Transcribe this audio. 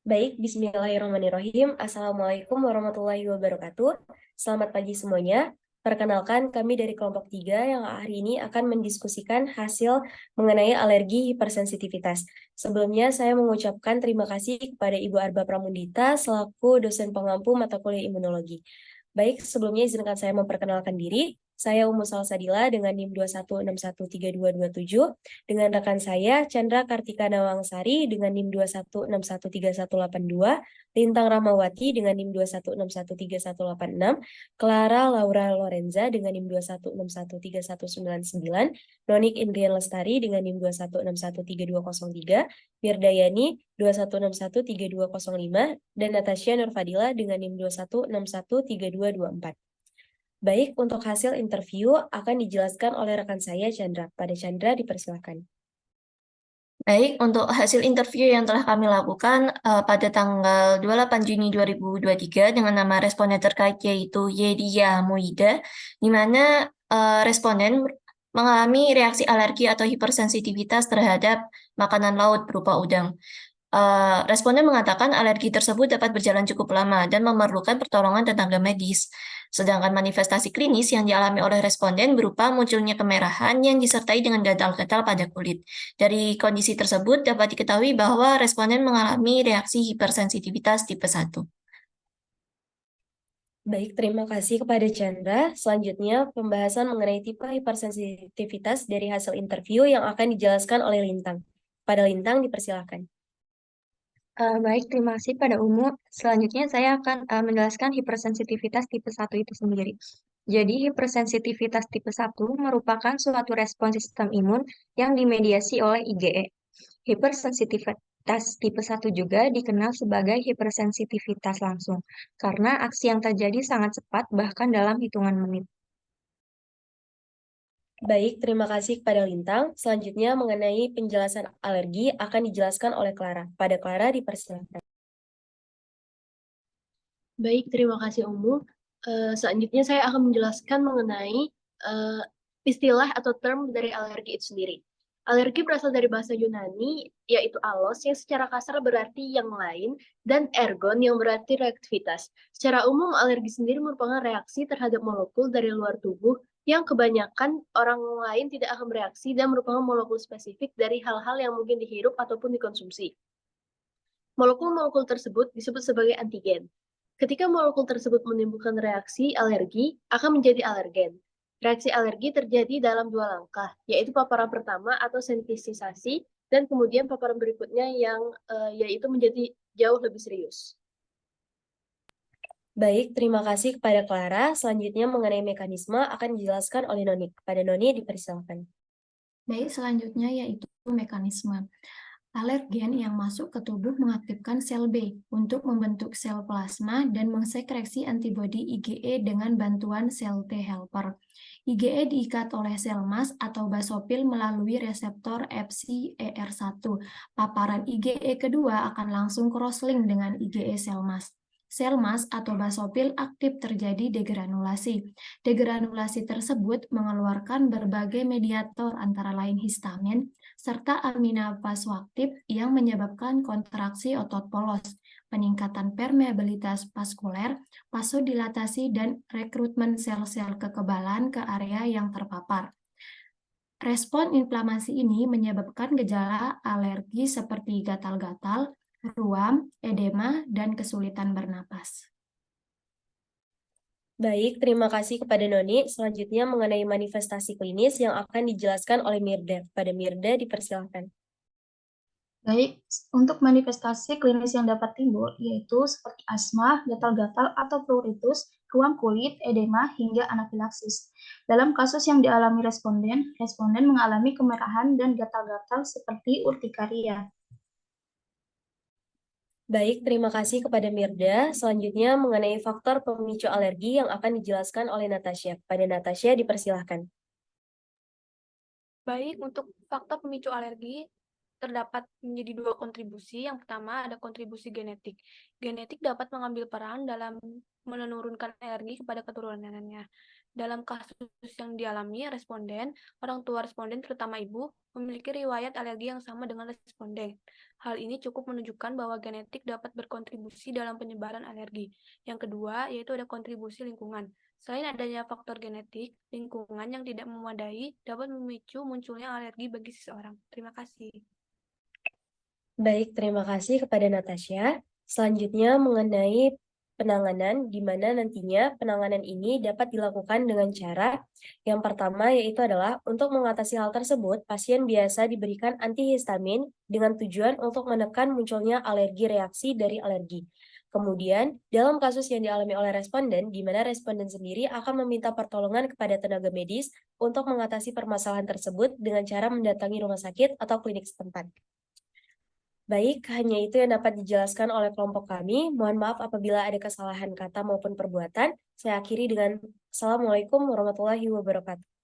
Baik, bismillahirrahmanirrahim. Assalamualaikum warahmatullahi wabarakatuh. Selamat pagi semuanya. Perkenalkan, kami dari kelompok 3 yang hari ini akan mendiskusikan hasil mengenai alergi hipersensitivitas. Sebelumnya, saya mengucapkan terima kasih kepada Ibu Arba Pramudita selaku dosen pengampu mata kuliah imunologi. Baik, sebelumnya izinkan saya memperkenalkan diri. Saya Umu Salsadila dengan NIM 21613227, dengan rekan saya Chandra Kartika Nawangsari dengan NIM 21613182, Lintang Ramawati dengan NIM 21613186, Clara Laura Lorenza dengan NIM 21613199, Nonik Indrian Lestari dengan NIM 21613203, Mirdayani 21613205, dan Natasha Nurfadila dengan NIM 21613224. Baik, untuk hasil interview akan dijelaskan oleh rekan saya Chandra. Pada Chandra, dipersilakan. Baik, untuk hasil interview yang telah kami lakukan pada tanggal 28 Juni 2023 dengan nama responden terkait yaitu Yedia Muida, di mana responden mengalami reaksi alergi atau hipersensitivitas terhadap makanan laut berupa udang. Responden mengatakan alergi tersebut dapat berjalan cukup lama dan memerlukan pertolongan tenaga medis. Sedangkan manifestasi klinis yang dialami oleh responden berupa munculnya kemerahan yang disertai dengan gatal-gatal pada kulit. Dari kondisi tersebut dapat diketahui bahwa responden mengalami reaksi hipersensitivitas tipe 1. Baik, terima kasih kepada Chandra. Selanjutnya, pembahasan mengenai tipe hipersensitivitas dari hasil interview yang akan dijelaskan oleh Lintang. Pada Lintang, dipersilakan. Baik, terima kasih pada Umu. Selanjutnya saya akan menjelaskan hipersensitivitas tipe 1 itu sendiri. Jadi, hipersensitivitas tipe 1 merupakan suatu respons sistem imun yang dimediasi oleh IgE. Hipersensitivitas tipe 1 juga dikenal sebagai hipersensitivitas langsung, karena aksi yang terjadi sangat cepat bahkan dalam hitungan menit. Baik, terima kasih kepada Lintang. Selanjutnya, mengenai penjelasan alergi akan dijelaskan oleh Clara. Pada Clara, dipersilakan. Baik, terima kasih Umu. Selanjutnya saya akan menjelaskan mengenai istilah atau term dari alergi itu sendiri. Alergi berasal dari bahasa Yunani, yaitu alos, yang secara kasar berarti yang lain, dan ergon, yang berarti reaktivitas. Secara umum, alergi sendiri merupakan reaksi terhadap molekul dari luar tubuh yang kebanyakan orang lain tidak akan bereaksi dan merupakan molekul spesifik dari hal-hal yang mungkin dihirup ataupun dikonsumsi. Molekul-molekul tersebut disebut sebagai antigen. Ketika molekul tersebut menimbulkan reaksi alergi, akan menjadi alergen. Reaksi alergi terjadi dalam dua langkah, yaitu paparan pertama atau sensitisasi, dan kemudian paparan berikutnya yang yaitu menjadi jauh lebih serius. Baik, terima kasih kepada Clara. Selanjutnya, mengenai mekanisme akan dijelaskan oleh Noni. Pada Noni, dipersilakan. Baik, selanjutnya yaitu mekanisme. Alergen yang masuk ke tubuh mengaktifkan sel B untuk membentuk sel plasma dan mensekresi antibodi IgE dengan bantuan sel T helper. IgE diikat oleh sel MAS atau basofil melalui reseptor FcER1. Paparan IgE kedua akan langsung cross-link dengan IgE sel MAS. Sel MAS atau basofil aktif terjadi degranulasi. Degranulasi tersebut mengeluarkan berbagai mediator antara lain histamin, serta amina vasoaktif yang menyebabkan kontraksi otot polos, peningkatan permeabilitas vaskuler, vasodilatasi, dan rekrutmen sel-sel kekebalan ke area yang terpapar. Respon inflamasi ini menyebabkan gejala alergi seperti gatal-gatal, ruam, edema, dan kesulitan bernapas. Baik, terima kasih kepada Noni. Selanjutnya, mengenai manifestasi klinis yang akan dijelaskan oleh Mirda. Pada Mirda, dipersilakan. Baik, untuk manifestasi klinis yang dapat timbul yaitu seperti asma, gatal-gatal atau pruritus, ruam kulit, edema, hingga anafilaksis. Dalam kasus yang dialami responden mengalami kemerahan dan gatal-gatal seperti urtikaria. Baik, terima kasih kepada Mirda. Selanjutnya, mengenai faktor pemicu alergi yang akan dijelaskan oleh Natasha. Pada Natasha, dipersilahkan. Baik, untuk faktor pemicu alergi terdapat menjadi dua kontribusi. Yang pertama ada kontribusi genetik. Genetik dapat mengambil peran dalam menurunkan alergi kepada keturunannya. Dalam kasus yang dialami responden, orang tua responden terutama ibu memiliki riwayat alergi yang sama dengan responden. Hal ini cukup menunjukkan bahwa genetik dapat berkontribusi dalam penyebaran alergi. Yang kedua, yaitu ada kontribusi lingkungan. Selain adanya faktor genetik, lingkungan yang tidak memadai dapat memicu munculnya alergi bagi seseorang. Terima kasih. Baik, terima kasih kepada Natasha. Selanjutnya mengenai penanganan, di mana nantinya penanganan ini dapat dilakukan dengan cara yang pertama yaitu adalah untuk mengatasi hal tersebut, pasien biasa diberikan antihistamin dengan tujuan untuk menekan munculnya alergi reaksi dari alergi. Kemudian, dalam kasus yang dialami oleh responden, di mana responden sendiri akan meminta pertolongan kepada tenaga medis untuk mengatasi permasalahan tersebut dengan cara mendatangi rumah sakit atau klinik setempat. Baik, hanya itu yang dapat dijelaskan oleh kelompok kami. Mohon maaf apabila ada kesalahan kata maupun perbuatan. Saya akhiri dengan Assalamualaikum warahmatullahi wabarakatuh.